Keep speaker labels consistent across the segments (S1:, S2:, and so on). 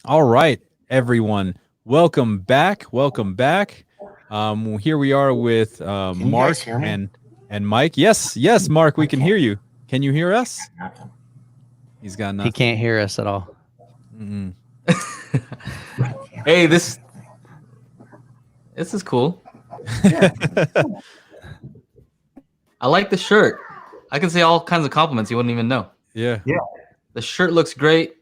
S1: All right, everyone. Welcome back. Welcome back. Here we are with
S2: Can you
S1: Mark
S2: guys hear me?
S1: and Mike. Yes, Mark, we can hear you. Can you hear us?
S2: Nothing.
S1: He's got nothing.
S3: He can't hear us at all.
S1: Mm-mm.
S4: Hey, this is cool.
S2: Yeah.
S4: I like the shirt. I can say all kinds of compliments you wouldn't even know.
S1: Yeah.
S4: The shirt looks great.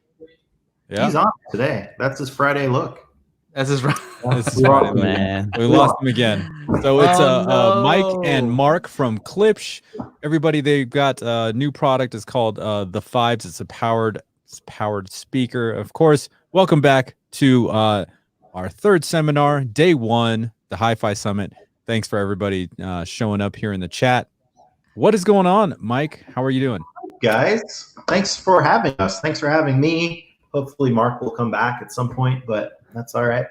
S1: Yeah.
S2: He's on today. That's his Friday look.
S4: That's his right.
S1: This is Friday,
S3: Man.
S1: we lost him again. So it's
S4: Oh, no.
S1: Mike and Mark from Klipsch. Everybody, they've got a new product. It's called the Fives. It's a powered speaker. Of course, welcome back to our third seminar, day one, the HiFi Summit. Thanks for everybody showing up here in the chat. What is going on, Mike? How are you doing?
S2: Guys, thanks for having us. Thanks for having me. Hopefully Mark will come back at some point, but that's all right.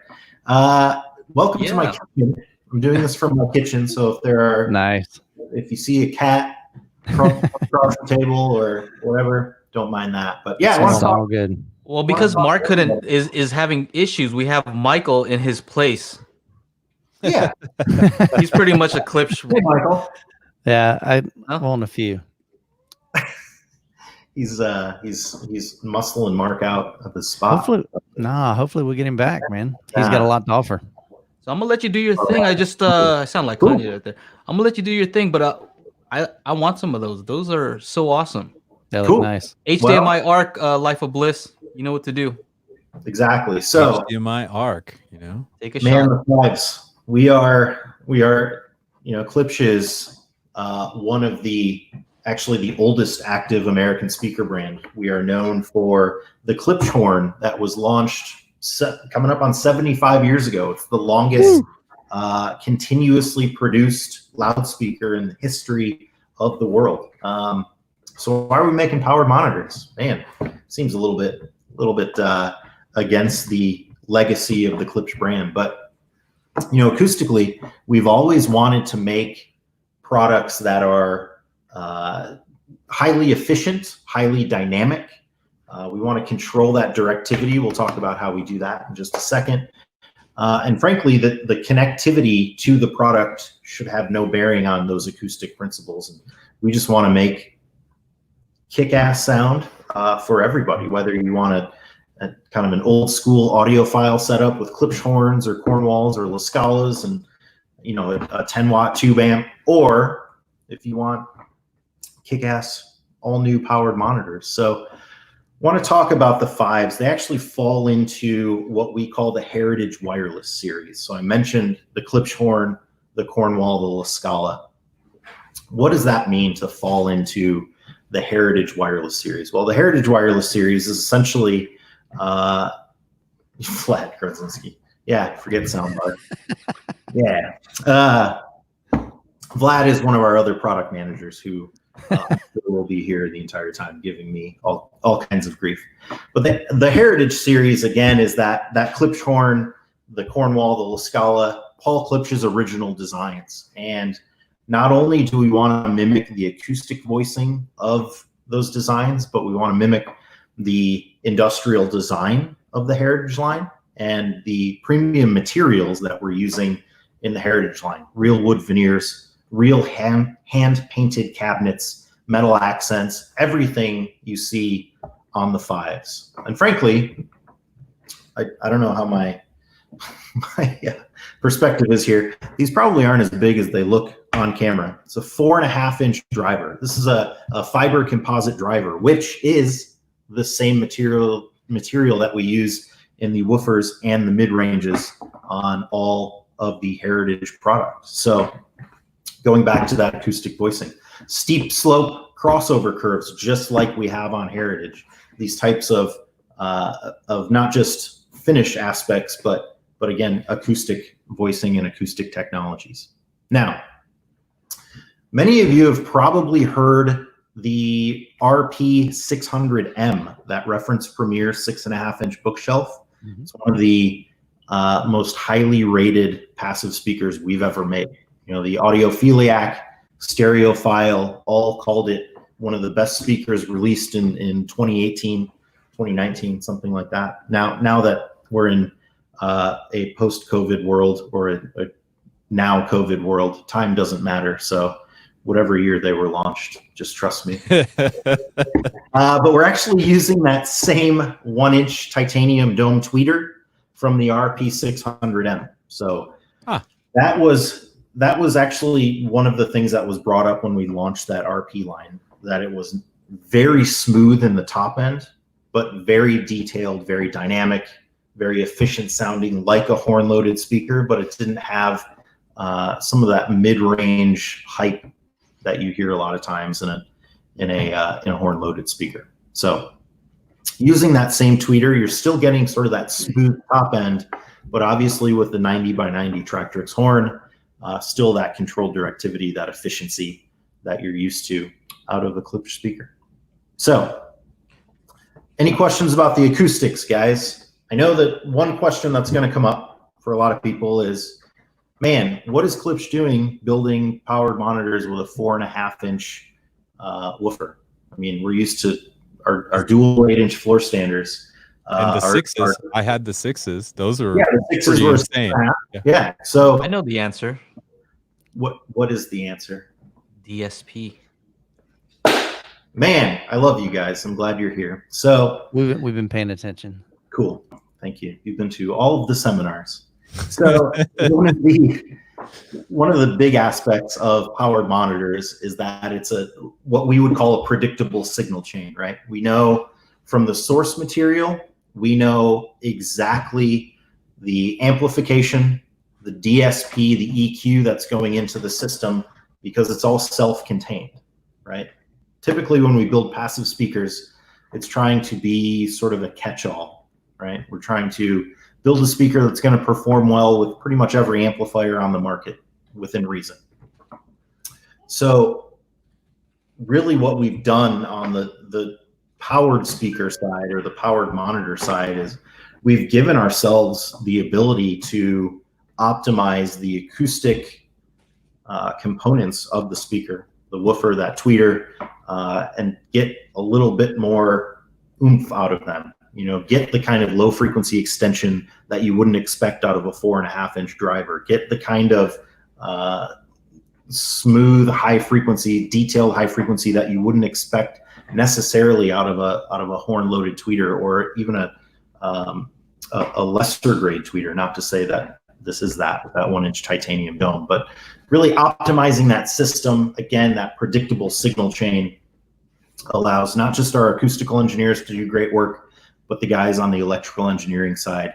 S2: Welcome to my kitchen. I'm doing this from my kitchen, so if there are if you see a cat across the table or whatever, don't mind that. But yeah,
S3: it's all good.
S4: Well, because Mark is having issues, we have Michael in his place.
S2: Yeah.
S4: He's pretty much a Klipsch.
S2: Hey, Michael.
S3: Yeah, I own a few.
S2: He's muscling Mark out of his spot.
S3: Hopefully we'll get him back, man. He's got a lot to offer.
S4: So I'm gonna let you do your thing. I just I sound like Kanye right there. I'm gonna let you do your thing, but I want some of those. Those are so awesome.
S3: They look nice.
S4: HDMI ARC, Life of Bliss. You know what to do.
S2: Exactly. So
S1: HDMI ARC,
S4: Take a
S2: man,
S4: shot.
S2: the Fives. We are, Klipsch is one of the oldest active American speaker brand. We are known for the Klipsch horn that was launched coming up on 75 years ago. It's the longest continuously produced loudspeaker in the history of the world. So why are we making powered monitors? Man, seems a little bit against the legacy of the Klipsch brand. But acoustically, we've always wanted to make products that are highly efficient, highly dynamic. We want to control that directivity. We'll talk about how we do that in just a second. And frankly, the connectivity to the product should have no bearing on those acoustic principles. And we just want to make kick-ass sound for everybody, whether you want a kind of an old school audiophile setup with Klipsch horns or Cornwalls or La Scalas and a 10-watt tube amp, or if you want kick-ass all new powered monitors. So I want to talk about the Fives. They actually fall into what we call the Heritage Wireless series. So I mentioned the Klipsch horn, the Cornwall, the La Scala. What does that mean to fall into the Heritage Wireless series? Well, the Heritage Wireless series is essentially flat Krasinski. Yeah, forget soundbar. Yeah. Vlad is one of our other product managers who will be here the entire time giving me all kinds of grief. But the Heritage series, again, is that Klipsch horn, the Cornwall, the La Scala, Paul Klipsch's original designs. And not only do we want to mimic the acoustic voicing of those designs, but we want to mimic the industrial design of the Heritage line and the premium materials that we're using in the Heritage line. Real wood veneers, real hand-painted cabinets, metal accents, everything you see on the Fives. And frankly, I don't know how my perspective is here. These probably aren't as big as they look on camera. It's a 4.5-inch driver. This is a fiber composite driver, which is the same material that we use in the woofers and the mid-ranges on all of the Heritage products. So going back to that acoustic voicing, steep slope crossover curves, just like we have on Heritage. These types of not just finish aspects, but again, acoustic voicing and acoustic technologies. Now, many of you have probably heard the RP600M, that Reference Premier 6.5-inch bookshelf. Mm-hmm. It's one of the most highly rated passive speakers we've ever made. The Audiophiliac, Stereophile all called it one of the best speakers released in 2018, 2019, something like that. Now that we're in a post-COVID world, or a now COVID world, time doesn't matter. So whatever year they were launched, just trust me. But we're actually using that same 1-inch titanium dome tweeter from the RP600M. So that was actually one of the things that was brought up when we launched that RP line, that it was very smooth in the top end, but very detailed, very dynamic, very efficient sounding, like a horn loaded speaker, but it didn't have some of that mid-range hype that you hear a lot of times in a horn loaded speaker. So using that same tweeter, you're still getting sort of that smooth top end, but obviously with the 90x90 Tractrix horn, still that controlled directivity, that efficiency that you're used to out of a Klipsch speaker. So any questions about the acoustics, guys? I know that one question that's going to come up for a lot of people is, man, what is Klipsch doing building powered monitors with a 4.5-inch woofer? I mean, we're used to our dual 8-inch floor standards.
S1: And the sixes, I had the sixes. Those are
S2: the sixes were
S1: insane.
S2: Yeah. So
S4: I know the answer.
S2: What is the answer?
S4: DSP.
S2: Man, I love you guys. I'm glad you're here. So
S3: we've been paying attention.
S2: Cool. Thank you. You've been to all of the seminars. So one of the big aspects of powered monitors is that it's what we would call a predictable signal chain, right? We know from the source material, we know exactly the amplification, the DSP, the EQ that's going into the system, because it's all self-contained, right? Typically when we build passive speakers, it's trying to be sort of a catch-all, right? We're trying to build a speaker that's going to perform well with pretty much every amplifier on the market within reason. So really what we've done on the powered speaker side, or the powered monitor side, is we've given ourselves the ability to optimize the acoustic components of the speaker, the woofer, that tweeter, and get a little bit more oomph out of them. You know, get the kind of low frequency extension that you wouldn't expect out of a 4.5-inch driver. Get the kind of smooth, high frequency, detailed high frequency that you wouldn't expect necessarily out of a horn loaded tweeter, or even a lesser grade tweeter. Not to say that this is that 1-inch titanium dome, but really optimizing that system, again, that predictable signal chain, allows not just our acoustical engineers to do great work, but the guys on the electrical engineering side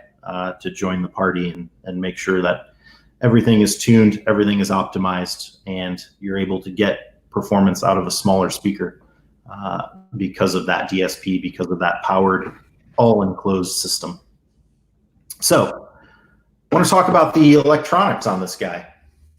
S2: to join the party and make sure that everything is tuned, everything is optimized, and you're able to get performance out of a smaller speaker because of that DSP, because of that powered, all-enclosed system. So I want to talk about the electronics on this guy.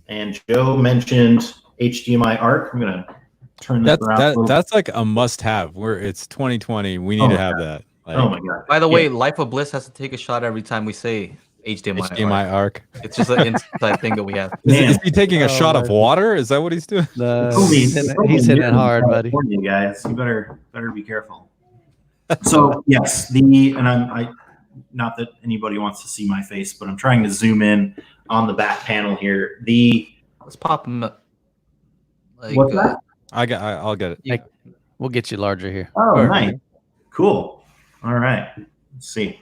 S2: And Joe mentioned HDMI ARC. I'm going to turn this around.
S1: That's like a must-have. It's 2020. We need to have that. Like,
S2: oh my god!
S4: By the way, Life of Bliss has to take a shot every time we say HDMI
S1: ARC.
S4: It's just an inside thing that we have.
S1: Is he taking a shot of water? Is that what he's doing?
S3: He's hitting it hard, buddy.
S2: You guys, you better be careful. So yes, I not that anybody wants to see my face, but I'm trying to zoom in on the back panel here.
S4: Let's pop them up. Like,
S2: What's that?
S1: I'll get it.
S4: Yeah.
S3: We'll get you larger here.
S2: Oh, nice. Cool. All right. Let's see.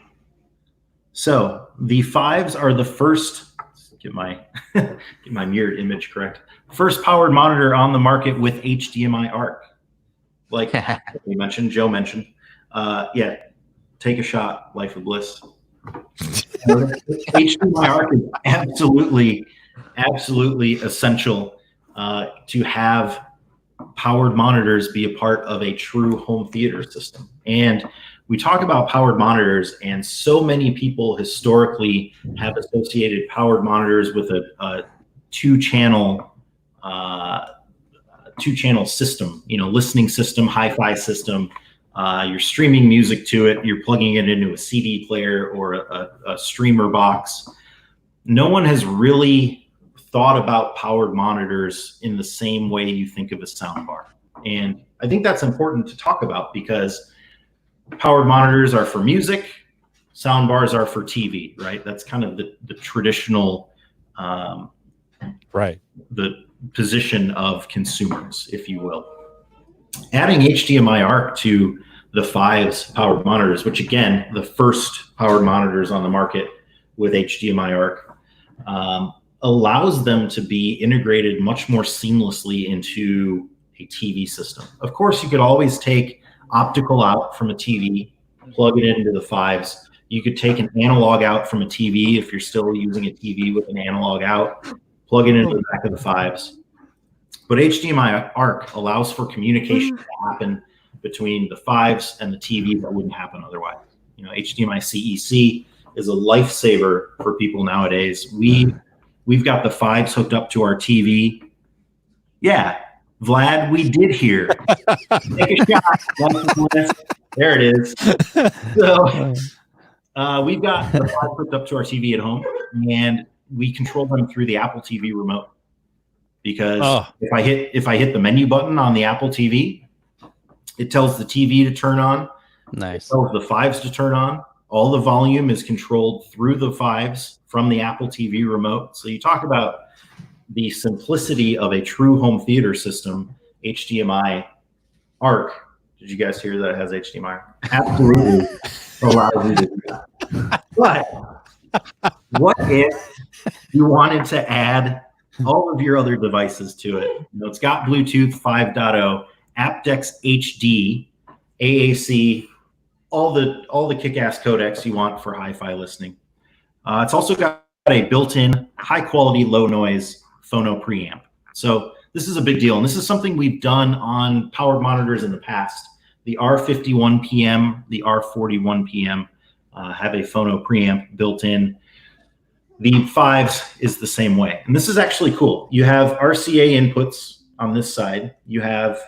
S2: So the 5s are the first, get my mirrored image correct, first powered monitor on the market with HDMI ARC. Like we mentioned, Joe mentioned. Yeah, take a shot, Life of Bliss. HDMI ARC is absolutely essential to have powered monitors be a part of a true home theater system. And we talk about powered monitors, and so many people historically have associated powered monitors with a two-channel system, listening system, hi-fi system. You're streaming music to it, you're plugging it into a CD player or a streamer box. No one has really thought about powered monitors in the same way you think of a soundbar. And I think that's important to talk about, because powered monitors are for music, sound bars are for TV, right? That's kind of the traditional,
S1: Right.
S2: the position of consumers, if you will. Adding HDMI ARC to the Fives powered monitors, which again, the first powered monitors on the market with HDMI ARC, allows them to be integrated much more seamlessly into a TV system. Of course, you could always take optical out from a TV, plug it into the Fives. You could take an analog out from a TV if you're still using a TV with an analog out, plug it into the back of the Fives. But HDMI ARC allows for communication to happen between the Fives and the TV that wouldn't happen otherwise. You know, HDMI CEC is a lifesaver for people nowadays. We've got the Fives hooked up to our TV. Yeah, Vlad, we did hear. Take a shot. There it is. So we've got the Fives hooked up to our TV at home, and we control them through the Apple TV remote. Because if I hit the menu button on the Apple TV, it tells the TV to turn on.
S3: Nice.
S2: It tells the Fives to turn on. All the volume is controlled through the Fives from the Apple TV remote. So you talk about the simplicity of a true home theater system. HDMI ARC. Did you guys hear that it has HDMI? Absolutely allows you to do that. But what if you wanted to add all of your other devices to it? You know, it's got Bluetooth 5.0, aptX HD, AAC, all the kick-ass codecs you want for hi-fi listening. It's also got a built-in high-quality, low-noise phono preamp. So this is a big deal, and this is something we've done on powered monitors in the past. The R51PM, the R41PM have a phono preamp built in. The Fives is the same way. And this is actually cool. You have RCA inputs on this side. You have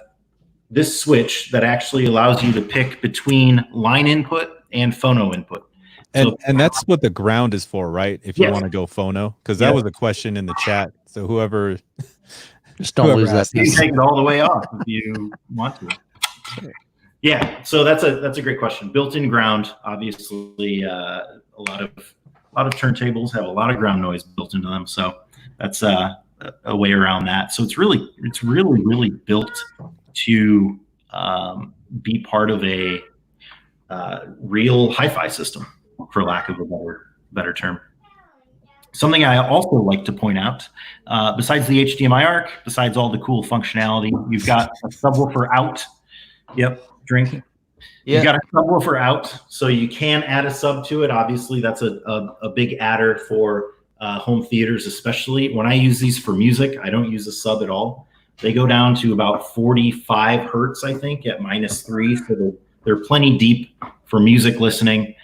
S2: this switch that actually allows you to pick between line input and phono input.
S1: And that's what the ground is for, right? If you
S2: Yes.
S1: want to go phono, because that was a question in the chat. So whoever
S3: Just don't lose that
S2: You can
S3: piece.
S2: take it all the way off if you want to. Yeah, so that's a great question. Built-in ground, obviously, a lot of turntables have a lot of ground noise built into them, so that's a way around that. So it's really built to be part of a real hi-fi system, for lack of a better term. Something I also like to point out, besides the HDMI ARC, besides all the cool functionality, you've got a subwoofer out. Yep, drink. Yeah. You've got a subwoofer out, so you can add a sub to it. Obviously, that's a big adder for home theaters, especially. When I use these for music, I don't use a sub at all. They go down to about 45 hertz, I think, at -3, so they're plenty deep for music listening.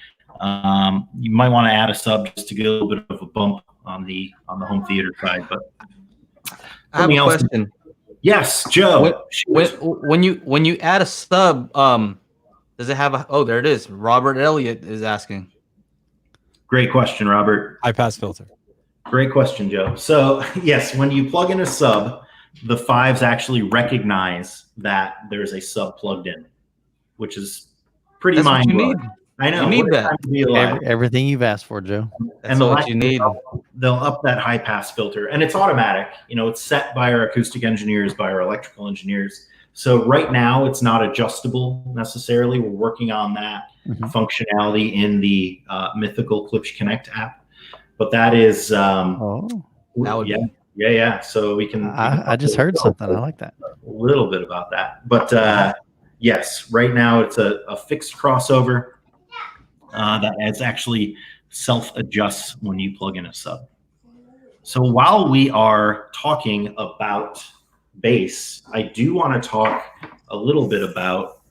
S2: You might want to add a sub just to get a little bit of a bump on the home theater side. But
S4: I have a question.
S2: Yes, Joe.
S4: When you add a sub, does it have a? Oh, there it is. Robert Elliott is asking.
S2: Great question, Robert.
S1: high pass filter.
S2: Great question, Joe. So yes, when you plug in a sub, the Fives actually recognize that there's a sub plugged in, which is pretty mind-blowing.
S4: I know. You need that.
S3: Everything you've asked for, Joe.
S4: That's what you need.
S2: They'll up that high pass filter, and it's automatic. You know, it's set by our acoustic engineers, by our electrical engineers. So right now, it's not adjustable necessarily. We're working on that functionality in the mythical Klipsch Connect app, but that is
S4: that would be.
S2: Yeah. So we can.
S3: I just heard something. I like that.
S2: A little bit about that, but yes, right now it's a fixed crossover that is actually self-adjusts when you plug in a sub. So while we are talking about bass, I do want to talk a little bit about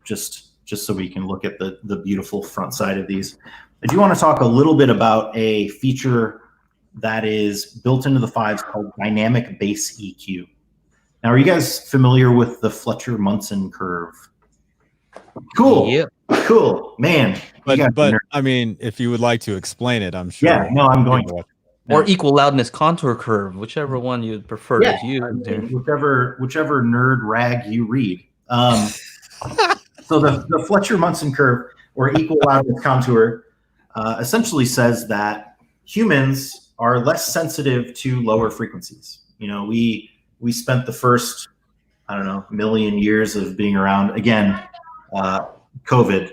S2: just so we can look at the beautiful front side of these. I do want to talk a little bit about a feature that is built into the Fives called dynamic bass EQ. Now, are you guys familiar with the Fletcher-Munson curve? Cool.
S4: Yep.
S2: Cool, man.
S1: But I mean, if you would like to explain it, I'm sure.
S2: Yeah, no, I'm going to.
S4: Or equal loudness contour curve, whichever one you'd prefer to use.
S2: Whichever nerd rag you read. So the Fletcher-Munson curve, or equal loudness contour, essentially says that humans are less sensitive to lower frequencies. You know, we spent the first, I don't know, million years of being around. Again, COVID,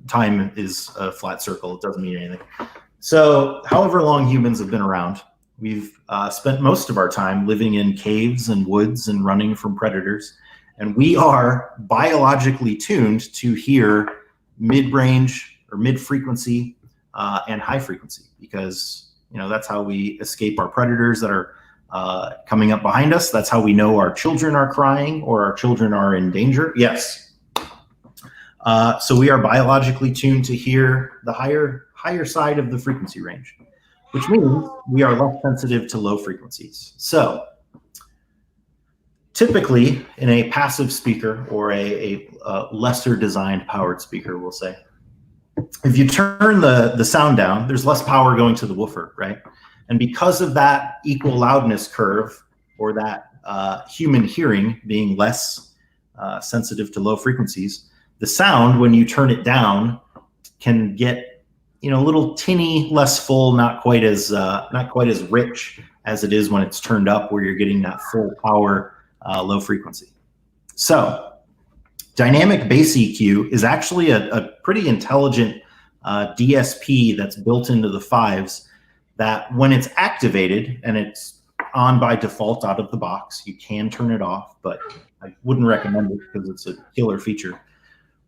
S2: time is a flat circle. It doesn't mean anything. So however long humans have been around, we've spent most of our time living in caves and woods and running from predators. And we are biologically tuned to hear mid-range or mid-frequency and high frequency, because, you know, that's how we escape our predators that are coming up behind us. That's how we know our children are crying or our children are in danger. Yes. So we are biologically tuned to hear the higher side of the frequency range, which means we are less sensitive to low frequencies. So typically in a passive speaker, or a lesser designed powered speaker, we'll say, if you turn the sound down, there's less power going to the woofer, right? And because of that equal loudness curve, or that human hearing being less sensitive to low frequencies, the sound, when you turn it down, can get, you know, a little tinny, less full, not quite as rich as it is when it's turned up, where you're getting that full power low frequency. So dynamic bass EQ is actually a pretty intelligent DSP that's built into the fives, that when it's activated, and it's on by default out of the box, you can turn it off, but I wouldn't recommend it because it's a killer feature.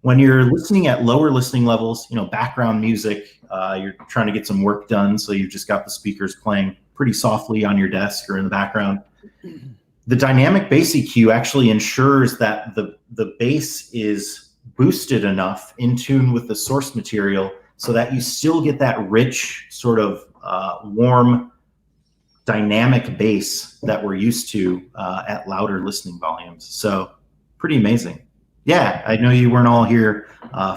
S2: When you're listening at lower listening levels, you know, background music, you're trying to get some work done, so you've just got the speakers playing pretty softly on your desk or in the background. The dynamic bass EQ actually ensures that the bass is boosted enough in tune with the source material, so that you still get that rich, sort of warm, dynamic bass that we're used to at louder listening volumes. So pretty amazing. Yeah, I know you weren't all here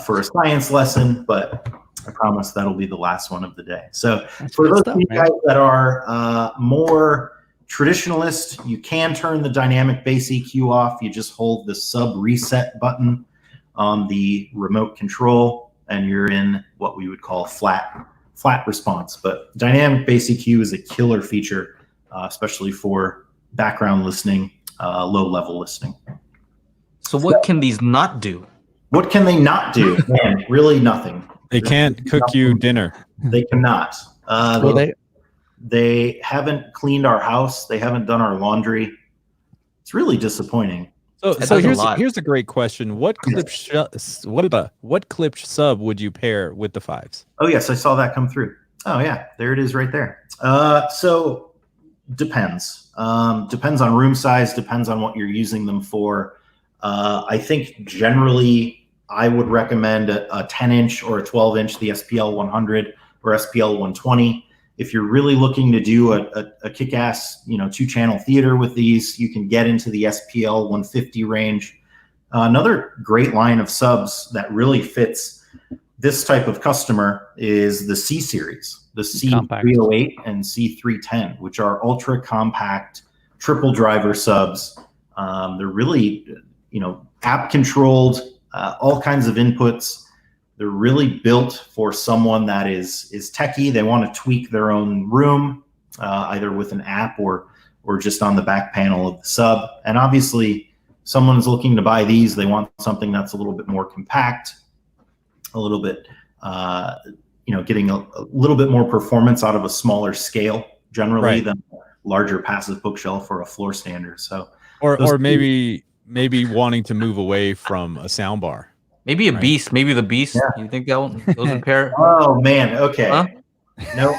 S2: for a science lesson, but I promise that'll be the last one of the day. So for those of you guys that are more traditionalist, you can turn the dynamic bass EQ off. You just hold the sub reset button on the remote control, and you're in what we would call flat response. But dynamic bass EQ is a killer feature, especially for background listening, low level listening.
S4: So what can these not do?
S2: What can they not do? Man, really nothing.
S1: They can't cook you dinner.
S2: They cannot. They haven't cleaned our house. They haven't done our laundry. It's really disappointing.
S1: So here's a great question. What Klipsch sub would you pair with the fives?
S2: Oh yes, I saw that come through. Oh yeah, there it is right there. So depends. Depends on room size. Depends on what you're using them for. I think generally I would recommend a 10-inch or a 12-inch, the SPL 100 or SPL 120. If you're really looking to do a kick-ass, you know, 2-channel theater with these, you can get into the SPL 150 range. Another great line of subs that really fits this type of customer is the C series, the C308 and C310, which are ultra compact triple driver subs. They're really, you know, app controlled, all kinds of inputs. They're really built for someone that is techie. They want to tweak their own room, either with an app or just on the back panel of the sub. And obviously, someone's looking to buy these. They want something that's a little bit more compact, a little bit, you know, getting a little bit more performance out of a smaller scale generally than a larger passive bookshelf or a floor stander. So,
S1: or maybe wanting to move away from a sound bar.
S4: Maybe a beast. Maybe the beast. Yeah. You think that one? Those are pair?
S2: Oh man. Okay. Huh? Nope.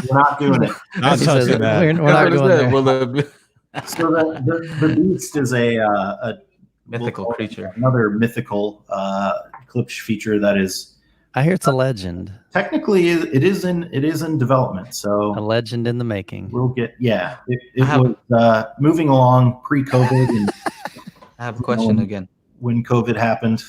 S2: We're not doing it.
S1: Not touching that.
S3: We're not going there.
S2: So the beast is a
S4: mythical creature.
S2: Another mythical Klipsch feature that is.
S3: I hear it's a legend.
S2: Technically, it is in development. So
S3: a legend in the making.
S2: We'll get It was moving along pre-COVID. And,
S4: I have a question again.
S2: When COVID happened.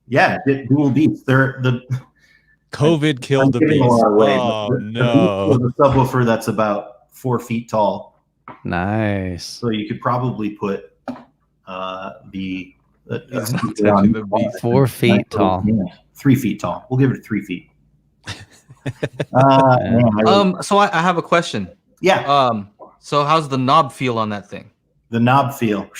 S2: Dual beats.
S1: COVID killed the beast. Oh no!
S2: The subwoofer that's about 4 feet tall.
S3: Nice.
S2: So you could probably put the
S4: He's not touching the beast.
S3: 4 feet tall.
S2: 3 feet tall. We'll give it 3 feet.
S4: So I have a question.
S2: Yeah.
S4: So how's the knob feel on that thing?
S2: The knob feel.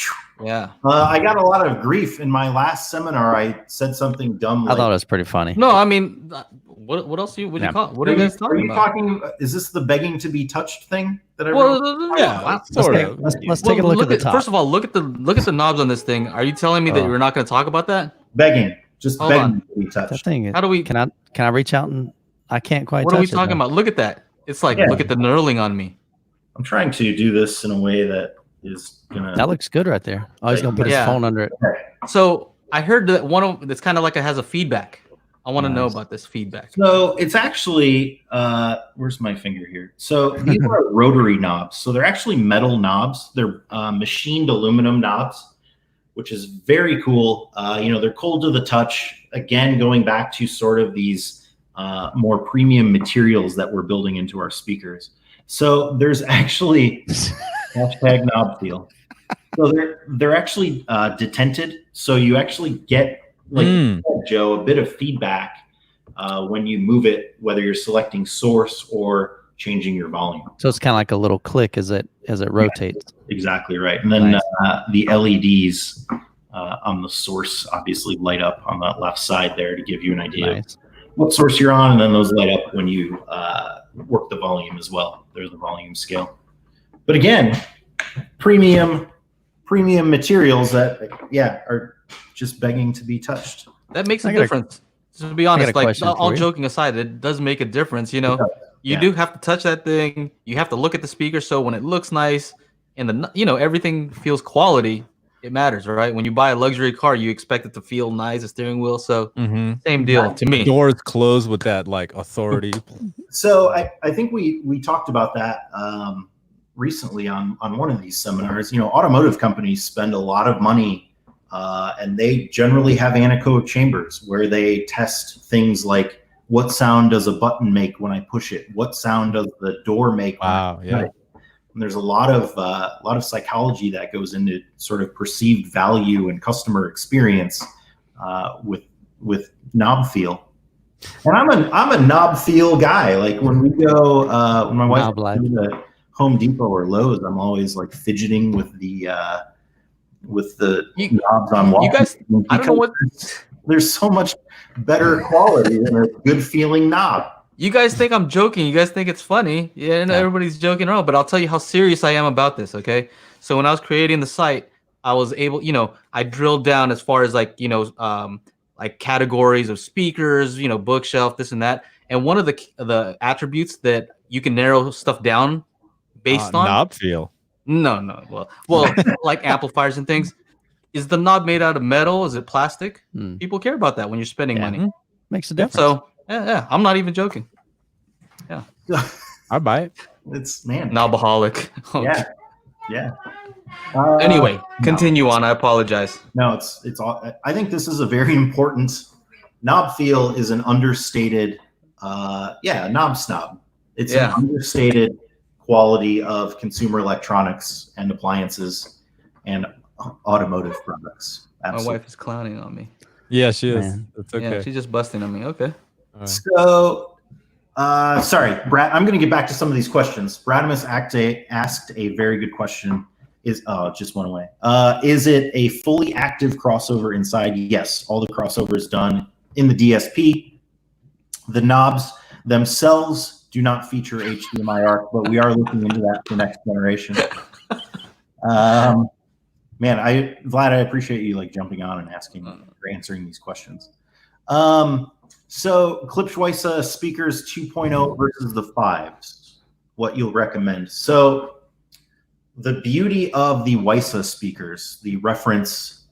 S4: Yeah.
S2: I got a lot of grief in my last seminar. I said something dumb.
S3: I thought it was pretty funny.
S4: No, I mean, what else you call? What are you guys talking about?
S2: Is this the begging to be touched thing that I
S4: Well,
S2: wrote?
S4: yeah,
S1: sort of.
S3: Let's take a look at the top.
S4: First of all, look at the knobs on this thing. Are you telling me that you're not going to talk about that?
S2: Begging, just
S4: Hold
S2: begging
S4: on.
S2: to be touched.
S3: That thing is,
S4: How do we?
S3: Can I reach out and I can't quite.
S4: What are we talking about? Look at that. It's like look at the knurling on me.
S2: I'm trying to do this in a way that is gonna.
S3: That looks good right there. Oh, he's gonna put his phone under it.
S4: So I heard that one of that's kind of like it has a feedback. I want to know about this feedback.
S2: So it's actually where's my finger here? So these are rotary knobs. So they're actually metal knobs. They're machined aluminum knobs, which is very cool. They're cold to the touch. Again, going back to sort of these more premium materials that we're building into our speakers. So there's actually hashtag knob feel. So they're actually detented. So you actually get, like you said, Joe, a bit of feedback when you move it, whether you're selecting source or changing your volume.
S3: So it's kind of like a little click as it rotates.
S2: Exactly right. And then the LEDs on the source obviously light up on the left side there to give you an idea of what source you're on, and then those light up when you work the volume as well. There's the volume scale. But again, premium materials that are just begging to be touched.
S4: That makes a difference. To be honest, like all joking aside, it does make a difference. You do have to touch that thing. You have to look at the speaker. So when it looks nice and everything feels quality, it matters, right? When you buy a luxury car, you expect it to feel nice, a steering wheel. So same deal to me.
S1: Doors closed with that like authority.
S2: So I think we talked about that recently on one of these seminars. Automotive companies spend a lot of money and they generally have anechoic chambers where they test things like what sound does a button make when I push it? What sound does the door make?
S1: Wow, yeah.
S2: And there's a lot of psychology that goes into sort of perceived value and customer experience with knob feel. And I'm a knob feel guy. Like when we go, when my wife goes to Home Depot or Lowe's, I'm always like fidgeting with the knobs on walls.
S4: You guys, I don't know what.
S2: There's so much better quality than a good feeling knob.
S4: You guys think I'm joking. You guys think it's funny. Yeah, and everybody's joking around, but I'll tell you how serious I am about this, okay? So when I was creating the site, I was able, I drilled down as far as like categories of speakers, bookshelf, this and that. And one of the attributes that you can narrow stuff down based on
S1: knob feel.
S4: No. Well, like amplifiers and things. Is the knob made out of metal? Is it plastic? People care about that when you're spending money.
S3: Makes a difference.
S4: So yeah, I'm not even joking. Yeah,
S1: I buy it.
S2: It's
S4: knobaholic.
S2: Yeah.
S4: Anyway, continue on. I apologize.
S2: No, it's all. I think this is a very important. Knob feel is an understated. Knob snob. It's an understated quality of consumer electronics and appliances and automotive products. Absolutely.
S4: My wife is clowning on me.
S1: Yeah, she is. It's okay.
S4: Yeah, she's just busting on me. Okay.
S1: Right.
S2: So, sorry, Brad. I'm going to get back to some of these questions. Bradimus asked a very good question. It just went away. Is it a fully active crossover inside? Yes, all the crossover is done in the DSP. The knobs themselves do not feature HDMI ARC, but we are looking into that for next generation. Man, Vlad, I appreciate you like jumping on and asking or answering these questions. So Klipsch WiSA speakers 2.0 versus the 5s, what you'll recommend. So the beauty of the WiSA speakers, the reference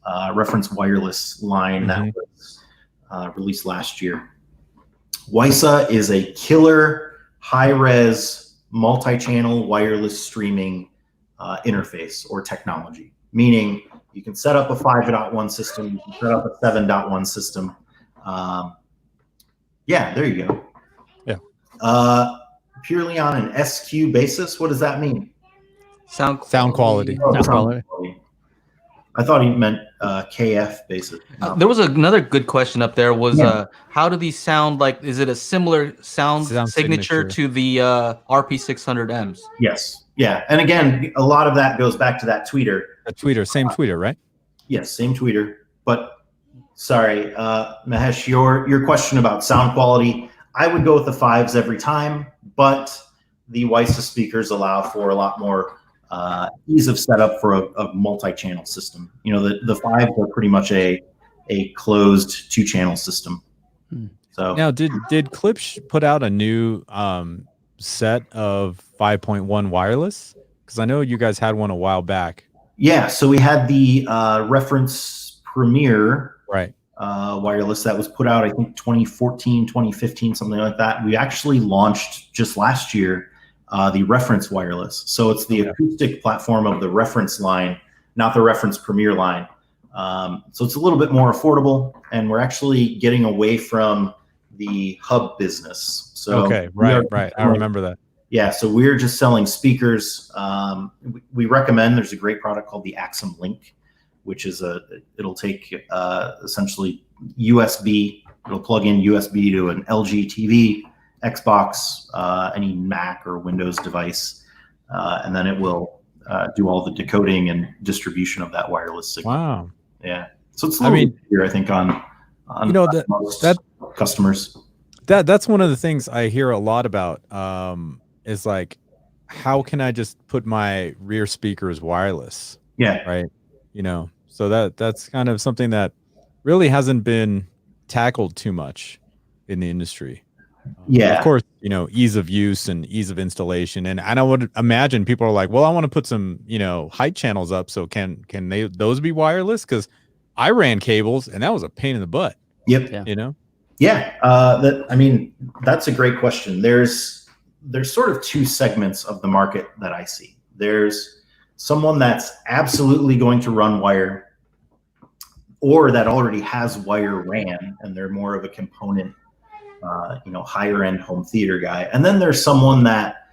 S2: wireless line that was released last year. WiSA is a killer high-res multi-channel wireless streaming interface or technology, meaning you can set up a 5.1 system, you can set up a 7.1 system. There you go.
S1: Yeah.
S2: Purely on an SQ basis, what does that mean?
S1: Sound quality.
S2: Sound quality. I thought he meant KF basis.
S4: There was another good question up there. Was
S2: Yeah.
S4: how do these sound like? Is it a similar sound
S1: Sound
S4: signature
S1: signature.
S4: to the RP600Ms?
S2: Yes. Yeah. And again, a lot of that goes back to that tweeter.
S1: A tweeter, same tweeter, right?
S2: Yes, same tweeter. But sorry, Mahesh, your question about sound quality, I would go with the 5s every time, but the WiSA speakers allow for a lot more ease of setup for a multi-channel system. You know, the 5s are pretty much a closed 2-channel system. So
S1: now, did Klipsch put out a new set of 5.1 wireless? Because I know you guys had one a while back.
S2: yeah, so we had the Reference Premier
S1: Right.
S2: wireless that was put out, I think 2014, 2015, something like that. We actually launched just last year the Reference wireless. So it's the acoustic platform of the Reference line, not the Reference Premier line. So it's a little bit more affordable, and we're actually getting away from the hub business. So
S1: right. I remember that.
S2: Yeah, so we're just selling speakers. We recommend, there's a great product called the Axum Link, which is it'll take essentially USB, it'll plug in USB to an LG TV, Xbox, any Mac or Windows device, and then it will do all the decoding and distribution of that wireless signal.
S1: Wow.
S2: Yeah. So it's a little easier, I think, on most customers.
S1: That's one of the things I hear a lot about. Is like, how can I just put my rear speakers wireless?
S2: Yeah.
S1: Right. You know, so that's kind of something that really hasn't been tackled too much in the industry.
S2: Yeah.
S1: Of course, you know, ease of use and ease of installation. And I would imagine people are like, well, I want to put some, you know, height channels up. So can those be wireless? Because I ran cables and that was a pain in the butt.
S2: Yep.
S1: Yeah. You know?
S2: Yeah. I mean, that's a great question. There's sort of 2 segments of the market that I see. There's someone that's absolutely going to run wire, or that already has wire ran, and they're more of a component, you know, higher end home theater guy. And then there's someone that,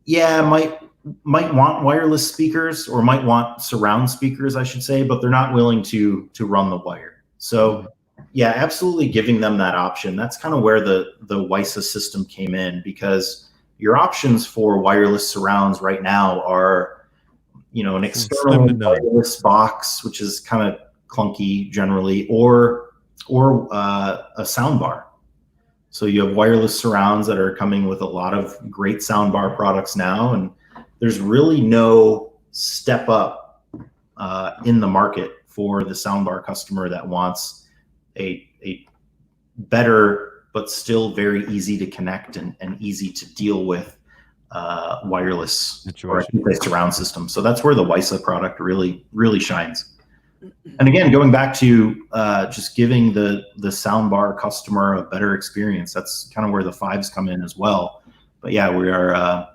S2: might want wireless speakers, or might want surround speakers, I should say, but they're not willing to run the wire. So yeah, absolutely giving them that option. That's kind of where the WiSA system came in, because your options for wireless surrounds right now are, you know, an external wireless box, which is kind of clunky generally, or a sound bar. So you have wireless surrounds that are coming with a lot of great sound bar products now, and there's really no step up in the market for the soundbar customer that wants a better but still very easy to connect and easy to deal with wireless or surround system. So that's where the WiSA product really shines. And again, going back to just giving the soundbar customer a better experience, that's kind of where the 5s come in as well. But yeah, we are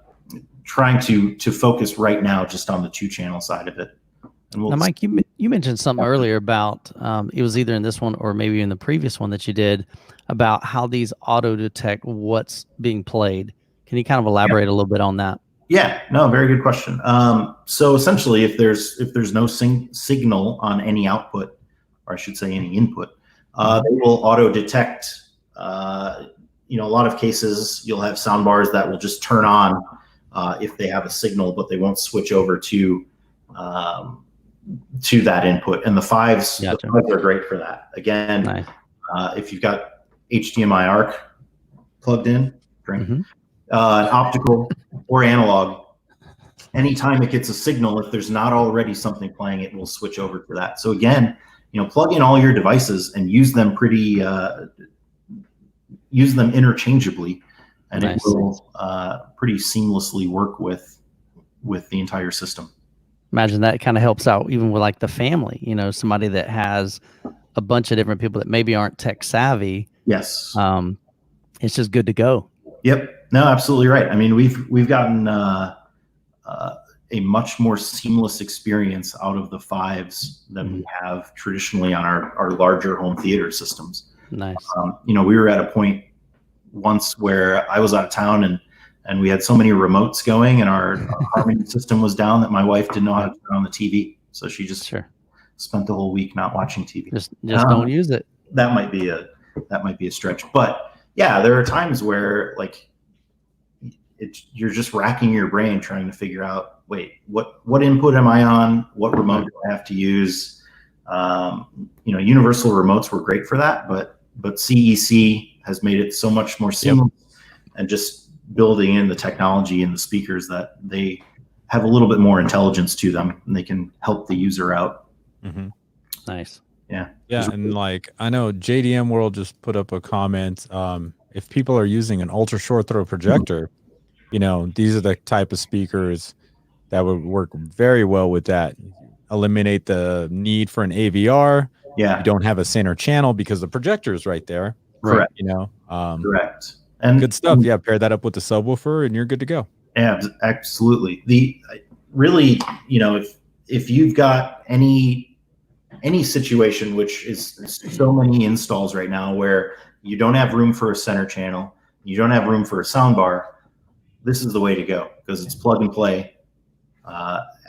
S2: trying to focus right now just on the 2-channel side of it. And
S3: now, Mike, you mentioned something earlier about it was either in this one or maybe in the previous one that you did about how these auto detect what's being played. Can you kind of elaborate a little bit on that?
S2: Yeah, no, very good question. So essentially, if there's no signal on any output, or I should say any input, they will auto detect. You know, a lot of cases you'll have sound bars that will just turn on if they have a signal, but they won't switch over to that input. And the 5s,
S3: Gotcha.
S2: the 5s are great for that. Again,
S3: Nice.
S2: If you've got HDMI ARC plugged in, an optical or analog, anytime it gets a signal, if there's not already something playing, it will switch over to that. So again, you know, plug in all your devices and use them interchangeably, and it will pretty seamlessly work with the entire system.
S3: Imagine that kind of helps out even with like the family, you know, somebody that has a bunch of different people that maybe aren't tech savvy.
S2: Yes.
S3: It's just good to go.
S2: Yep. No, absolutely right. I mean, we've gotten a much more seamless experience out of the 5s than we have traditionally on our larger home theater systems.
S3: Nice.
S2: You know, we were at a point once where I was out of town and we had so many remotes going, and our Harmony system was down that my wife didn't know how to turn on the TV. So she just spent the whole week not watching TV.
S3: Just don't use it.
S2: That might be a stretch, but yeah, there are times where like you're just racking your brain trying to figure out, wait, what input am I on? What remote do I have to use? Universal remotes were great for that, but CEC has made it so much more seamless, and just building in the technology and the speakers that they have a little bit more intelligence to them, and they can help the user out.
S1: Mm-hmm.
S3: Nice.
S1: Yeah. And like, I know JDM World just put up a comment. If people are using an ultra short throw projector, these are the type of speakers that would work very well with that. Eliminate the need for an AVR.
S2: Yeah.
S1: You don't have a center channel because the projector is right there.
S2: Correct.
S1: Correct.
S2: And
S1: good stuff. Yeah. Pair that up with the subwoofer and you're good to go.
S2: Yeah, absolutely. If you've got any situation, which is so many installs right now where you don't have room for a center channel, you don't have room for a sound bar, this is the way to go, because it's plug and play.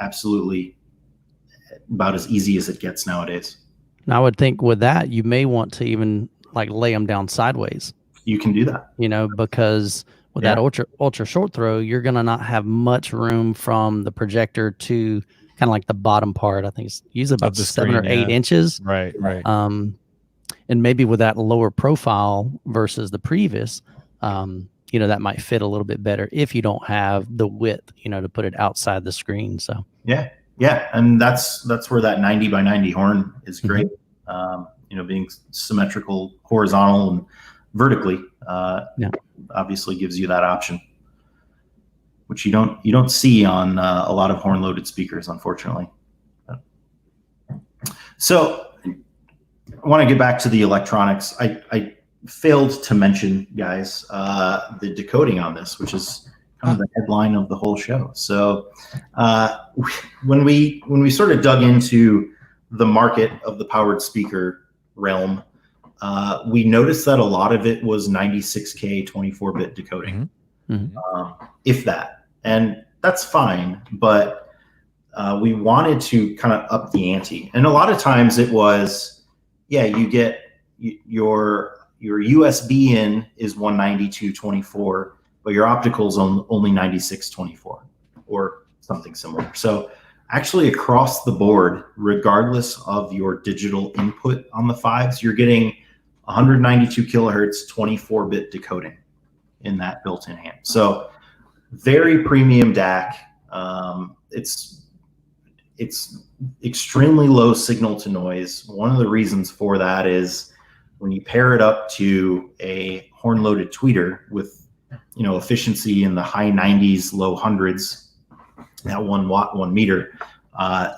S2: Absolutely about as easy as it gets nowadays.
S3: And I would think with that, you may want to even like lay them down sideways.
S2: You can do that.
S3: Because with that ultra short throw, you're going to not have much room from the projector to kind of like the bottom part. I think it's usually about 7 or 8 inches.
S1: Right.
S3: And maybe with that lower profile versus the previous, that might fit a little bit better if you don't have the width, to put it outside the screen. So
S2: yeah, and that's where that 90 by 90 horn is great. Being symmetrical, horizontal, and vertically, obviously gives you that option, which you don't see on a lot of horn loaded speakers, unfortunately. So I want to get back to the electronics. I failed to mention, guys, the decoding on this, which is kind of the headline of the whole show. So when we sort of dug into the market of the powered speaker realm, we noticed that a lot of it was 96K 24-bit decoding, if that. And that's fine, but we wanted to kind of up the ante. And a lot of times it was, you get your USB in is 192.24, but your optical's only 96.24 or something similar. So actually across the board, regardless of your digital input on the fives, you're getting 192 kilohertz 24-bit decoding in that built-in amp. So very premium DAC. It's extremely low signal to noise. One of the reasons for that is when you pair it up to a horn-loaded tweeter with efficiency in the high 90s, low hundreds at 1 watt, 1 meter,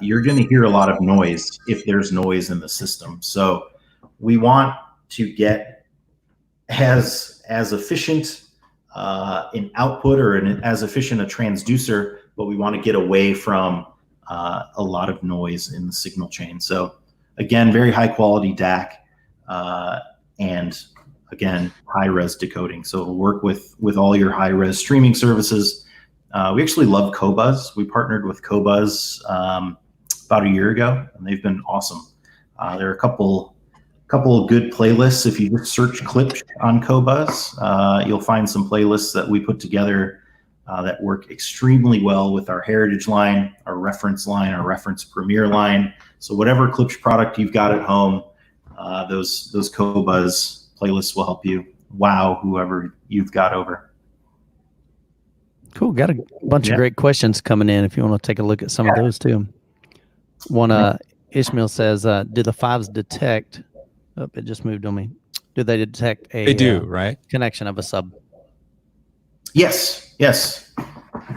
S2: you're going to hear a lot of noise if there's noise in the system. So we want to get as efficient an output or as efficient a transducer, but we want to get away from a lot of noise in the signal chain. So again, very high quality DAC, and again, high res decoding. So it'll work with all your high res streaming services. We actually love Qobuz. We partnered with Qobuz about a year ago, and they've been awesome. There are a couple of good playlists. If you just search Klipsch on Qobuz, you'll find some playlists that we put together that work extremely well with our Heritage line, our Reference line, our Reference Premier line. So whatever Klipsch product you've got at home, those Qobuz playlists will help you wow whoever you've got over.
S3: Cool. Got a bunch of great questions coming in if you want to take a look at some of those too. One, Ishmael says, do the fives detect, it just moved on me. Do they detect a
S1: right?
S3: connection of a sub?
S2: Yes.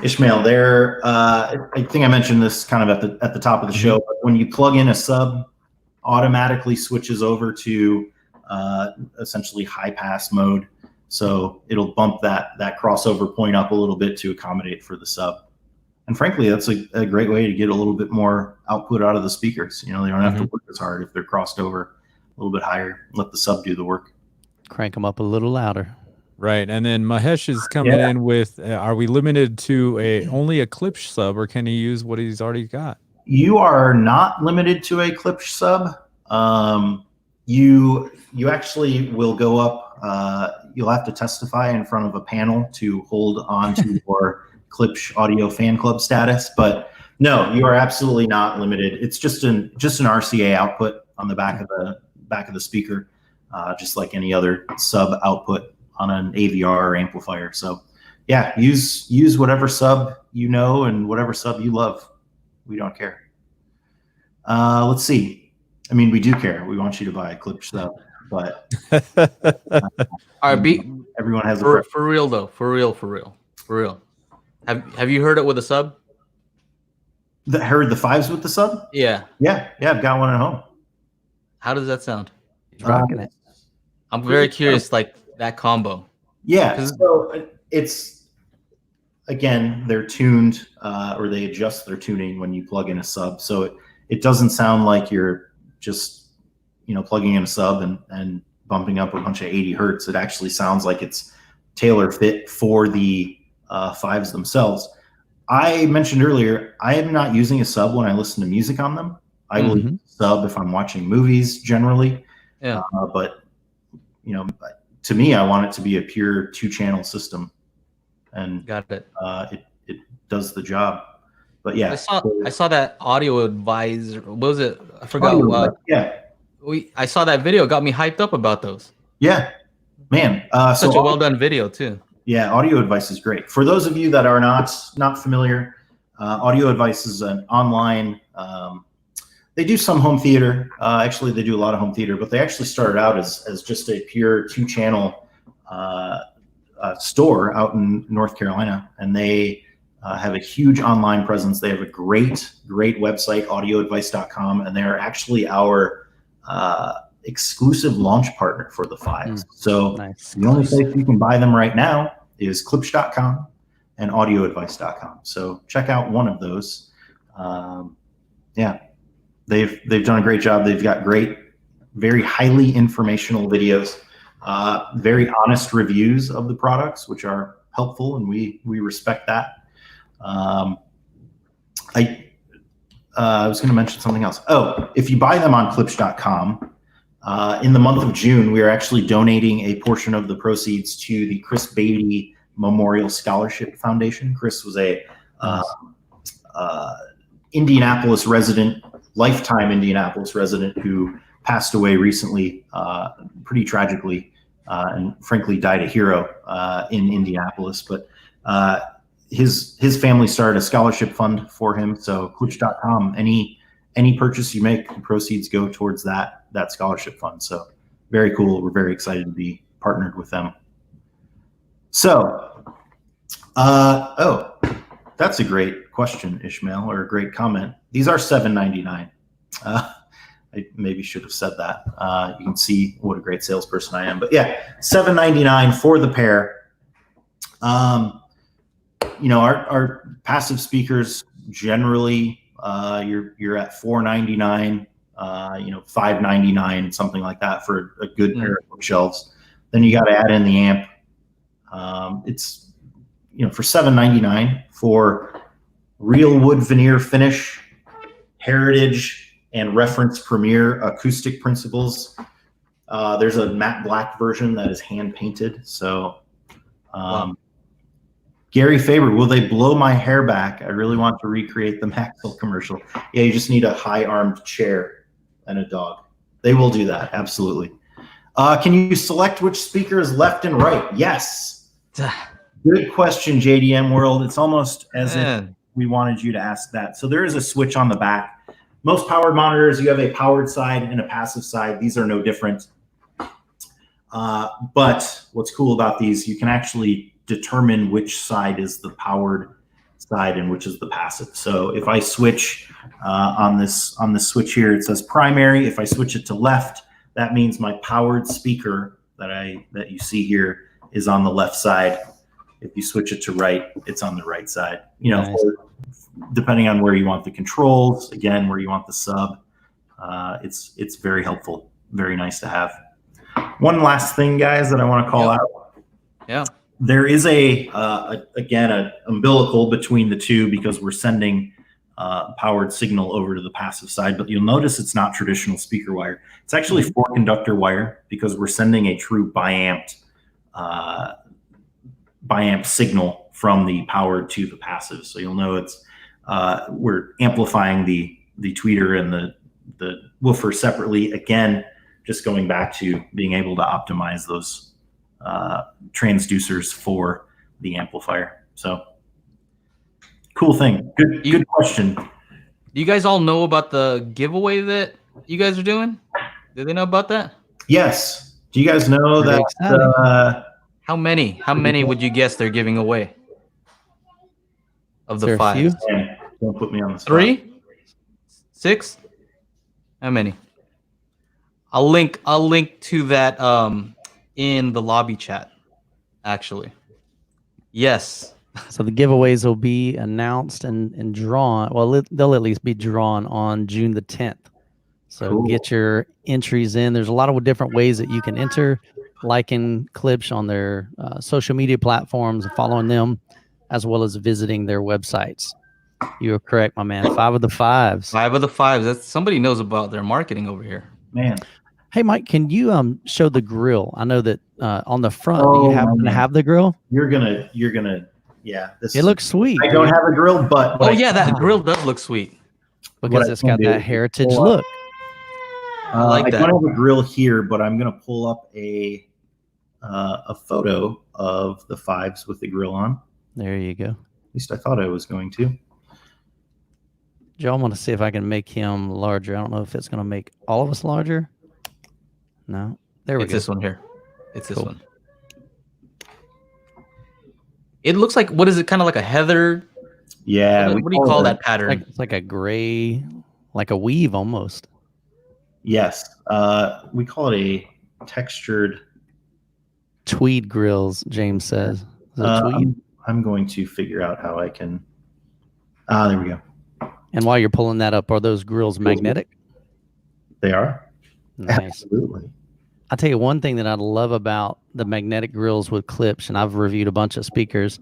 S2: Ishmael, there, I think I mentioned this kind of at the top of the show, but when you plug in a sub, automatically switches over to essentially high pass mode. So it'll bump that crossover point up a little bit to accommodate for the sub. And frankly, that's a great way to get a little bit more output out of the speakers. They don't have to work as hard if they're crossed over a little bit higher. Let the sub do the work.
S3: Crank them up a little louder.
S1: Right. And then Mahesh is coming in with, are we limited to only a Klipsch sub, or can he use what he's already got?
S2: You are not limited to a Klipsch sub. You actually will go up. You'll have to testify in front of a panel to hold on to your Klipsch Audio Fan Club status. But no, you are absolutely not limited. It's just an RCA output on the back of the speaker, just like any other sub output on an AVR or amplifier. So yeah, use whatever sub you know and whatever sub you love. We don't care. Let's see. I mean, we do care. We want you to buy a Klipsch sub, but
S4: all right,
S2: everyone has
S4: for real though. For real. Have you heard it with a sub?
S2: Heard the fives with the sub?
S4: Yeah.
S2: I've got one at home.
S4: How does that sound?
S3: He's rocking it.
S4: I'm very curious, like that combo.
S2: Yeah. So it's, again, they're tuned or they adjust their tuning when you plug in a sub. So it doesn't sound like you're just, plugging in a sub and bumping up a bunch of 80 hertz. It actually sounds like it's tailor fit for the fives themselves. I mentioned earlier, I am not using a sub when I listen to music on them. I will use a sub if I'm watching movies generally.
S4: Yeah.
S2: But to me, I want it to be a pure 2-channel system, and
S4: got it.
S2: It does the job. But yeah,
S4: I saw that Audio Advisor. What was it? I forgot. I saw that video. Got me hyped up about those.
S2: Yeah, man.
S4: Such a well done video too.
S2: Yeah, Audio Advice is great. For those of you that are not familiar, Audio Advice is an online. They do some home theater. Actually, they do a lot of home theater, but they actually started out as just a pure 2-channel store out in North Carolina, and they have a huge online presence. They have a great website, audioadvice.com, and they're actually our exclusive launch partner for the fives. So nice. The only place you can buy them right now is klipsch.com and audioadvice.com. So check out one of those. Yeah, they've done a great job. They've got great, very highly informational videos, very honest reviews of the products, which are helpful, and we respect that. I was going to mention something else. Oh, if you buy them on klipsch.com, in the month of June, we are actually donating a portion of the proceeds to the Chris Beatty Memorial Scholarship Foundation. Chris was a Indianapolis resident, lifetime Indianapolis resident, who passed away recently, pretty tragically, and frankly died a hero in Indianapolis. But his family started a scholarship fund for him. So klipsch.com, any purchase you make, the proceeds go towards that scholarship fund. So very cool. We're very excited to be partnered with them. So, that's a great question, Ishmael, or a great comment. These are $7.99. I maybe should have said that. You can see what a great salesperson I am. But yeah, $7.99 for the pair. Our passive speakers generally, you're at $4.99, $5.99, something like that for a good pair of bookshelves. Then you got to add in the amp. It's for $7.99 for real wood veneer finish, heritage, and reference premier acoustic principles. There's a matte black version that is hand painted. So. Gary Faber, will they blow my hair back? I really want to recreate the Maxwell commercial. Yeah, you just need a high-armed chair and a dog. They will do that, absolutely. Can you select which speaker is left and right? Yes. Good question, JDM World. It's almost as if we wanted you to ask that. So there is a switch on the back. Most powered monitors, you have a powered side and a passive side. These are no different. But what's cool about these, you can actually determine which side is the powered side and which is the passive. So if I switch on this switch here, it says primary. If I switch it to left, that means my powered speaker that you see here is on the left side. If you switch it to right, it's on the right side. Nice. Depending on where you want the controls, again, where you want the sub, it's very helpful, very nice to have. One last thing, guys, that I want to call out.
S4: Yeah.
S2: There is again, an umbilical between the two because we're sending powered signal over to the passive side, but you'll notice it's not traditional speaker wire. It's actually 4-conductor wire because we're sending a true biamped signal from the powered to the passive. So you'll know it's we're amplifying the tweeter and the woofer separately. Again, just going back to being able to optimize those transducers for the amplifier. So cool thing. Good question.
S4: Do you guys all know about the giveaway that you guys are doing? Do they know about that?
S2: Yes. Do you guys know that?
S4: How many would you guess they're giving away? Of the 5?
S2: Don't put me on the spot.
S4: 3? 6? How many? I'll link to that in the lobby chat, actually. Yes.
S3: So the giveaways will be announced and drawn. Well, they'll at least be drawn on June the 10th. So get your entries in. There's a lot of different ways that you can enter, liking Klipsch on their social media platforms and following them, as well as visiting their websites. You are correct, my man. 5 of the 5s.
S4: 5 of the 5s. That's somebody knows about their marketing over here.
S2: Man.
S3: Hey, Mike, can you show the grill? I know that on the front, do you happen to have the grill?
S2: You're gonna. Yeah.
S3: It looks sweet.
S2: I don't have a grill, but
S4: oh yeah, that grill does look sweet
S3: because it's got that heritage look.
S2: I like that. I don't have a grill here, but I'm gonna pull up a photo of the 5s with the grill on.
S3: There you go.
S2: At least I thought I was going to.
S3: Joe, I want to see if I can make him larger. I don't know if it's going to make all of us larger. No. There we go.
S4: It's this one here. It's this one. It looks like, what is it? Kind of like a heather.
S2: Yeah.
S4: What do you call that pattern?
S3: It's like a gray, like a weave almost.
S2: Yes. We call it a textured
S3: tweed grills, James says. Is it tweed?
S2: I'm going to figure out how I can. There we go.
S3: And while you're pulling that up, are those grills magnetic?
S2: They are.
S3: Nice.
S2: Absolutely.
S3: I'll tell you one thing that I love about the magnetic grills with Klipsch, and I've reviewed a bunch of speakers,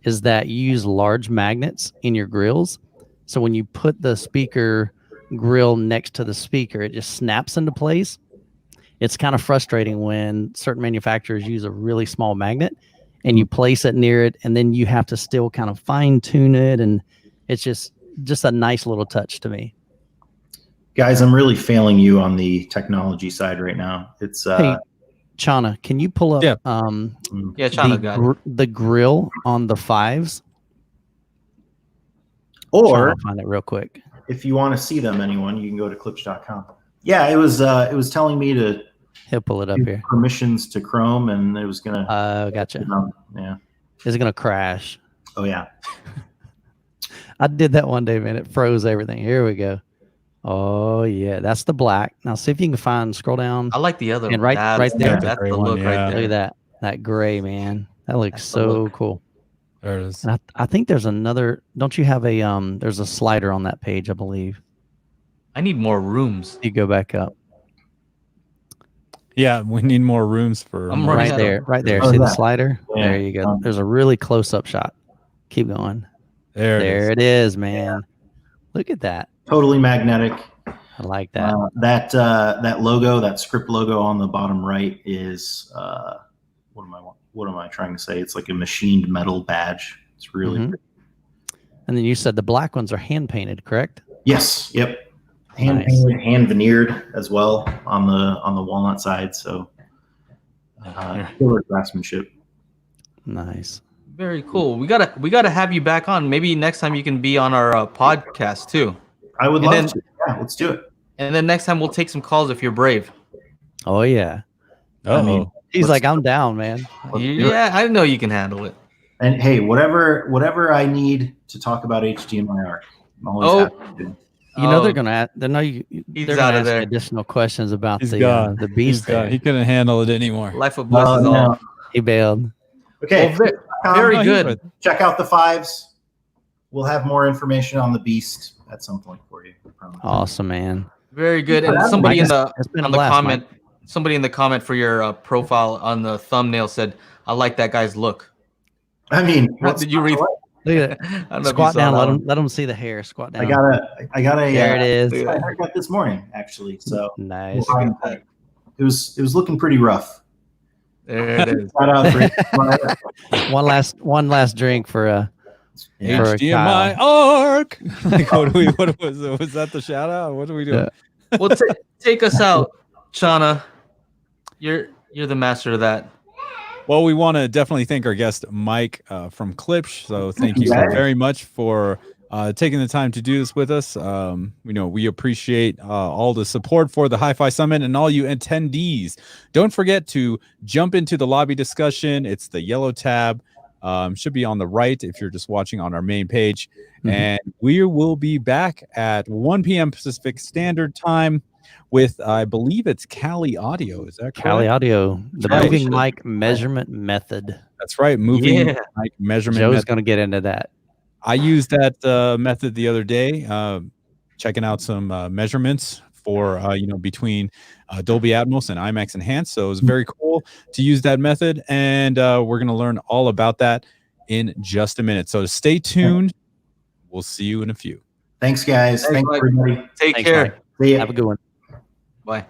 S3: is that you use large magnets in your grills. So when you put the speaker grill next to the speaker, it just snaps into place. It's kind of frustrating when certain manufacturers use a really small magnet and you place it near it, and then you have to still kind of fine tune it. And it's just a nice little touch to me.
S2: Guys, I'm really failing you on the technology side right now. It's
S3: hey, Chana, can you pull up
S4: Chana got
S3: the grill on the 5s?
S2: Or
S3: I'll find it real quick.
S2: If you want to see them, anyone, you can go to klipsch.com. Yeah, it was telling me to
S3: He'll pull it up here.
S2: Permissions to Chrome, and it was gonna
S3: gotcha.
S2: Yeah.
S3: Is it gonna crash?
S2: Oh yeah.
S3: I did that one day, man. It froze everything. Here we go. Oh yeah, that's the black. Now see if you can scroll down.
S4: I like the other
S3: and
S4: one.
S3: right there.
S4: That's the look right there.
S3: Look at that gray, man. That looks so cool.
S1: There it is.
S3: And I think there's another. Don't you have a there's a slider on that page, I believe.
S4: I need more rooms.
S3: You go back up.
S1: Yeah, we need more rooms for.
S4: I'm
S3: right there.
S2: Oh,
S3: See the slider?
S2: Yeah.
S3: There you go. There's a really close-up shot. Keep going. There it is, man. Look at that.
S2: Totally magnetic.
S3: I like that.
S2: That logo, that script logo on the bottom right is what am I trying to say? It's like a machined metal badge. It's really pretty.
S3: And then you said the black ones are hand painted, correct?
S2: Yes. Yep. Hand painted, hand veneered as well on the walnut side. So killer craftsmanship.
S3: Nice.
S4: Very cool. We gotta have you back on. Maybe next time you can be on our podcast too.
S2: I would love to. Yeah, let's do it.
S4: And then next time we'll take some calls if you're brave.
S3: Oh yeah.
S1: I mean,
S3: he's like, I'm down, man.
S4: Yeah, I know you can handle it.
S2: And hey, whatever I need to talk about HDMI, I'm always happy to.
S3: You know they're gonna ask. They're gonna ask you additional questions about the beast.
S1: He couldn't handle it anymore.
S4: Life of Bless is all.
S3: He bailed.
S2: Okay,
S4: well, very good.
S2: Check out the 5s. We'll have more information on the beast at some point for you. I promise.
S3: Awesome, man.
S4: Very good. And somebody in the comment,
S3: Mike.
S4: somebody in the comment for your profile on the thumbnail said, "I like that guy's look."
S2: I mean,
S4: Did you
S3: Look at that.
S4: I don't know if you
S3: Squat
S4: saw
S3: down.
S4: that
S3: Let
S4: one.
S3: them see the hair. Squat down.
S2: I got a
S3: There it is.
S4: Look at that.
S2: haircut this morning, actually. So
S3: Nice.
S4: Look at that.
S2: it was looking pretty rough.
S4: There it is.
S2: Shout out for
S3: one last drink for
S1: HDMI arc. Like, what was that the shout out? What are we doing?
S4: Well, take us out, Shauna. You're the master of that.
S1: Well, we want to definitely thank our guest Mike from Klipsch. So thank you very much for taking the time to do this with us. We appreciate all the support for the HiFi Summit and all you attendees. Don't forget to jump into the lobby discussion. It's the yellow tab. Should be on the right if you're just watching on our main page. And we will be back at 1 p.m. Pacific Standard Time with, I believe it's Kali Audio. Is that correct?
S3: Kali Audio, the
S1: Right.
S3: moving mic measurement method.
S1: That's right. Moving mic measurement
S3: Joe's
S1: method.
S3: going to get into that.
S1: I used that method the other day, checking out some measurements for, between Dolby Atmos and IMAX Enhanced. So it was very cool to use that method. And we're going to learn all about that in just a minute. So stay tuned. We'll see you in a few.
S2: Thanks, guys. Thanks, everybody.
S4: Take
S3: Thanks,
S4: care.
S3: Mike.
S2: See ya.
S3: Have a good one.
S4: Bye.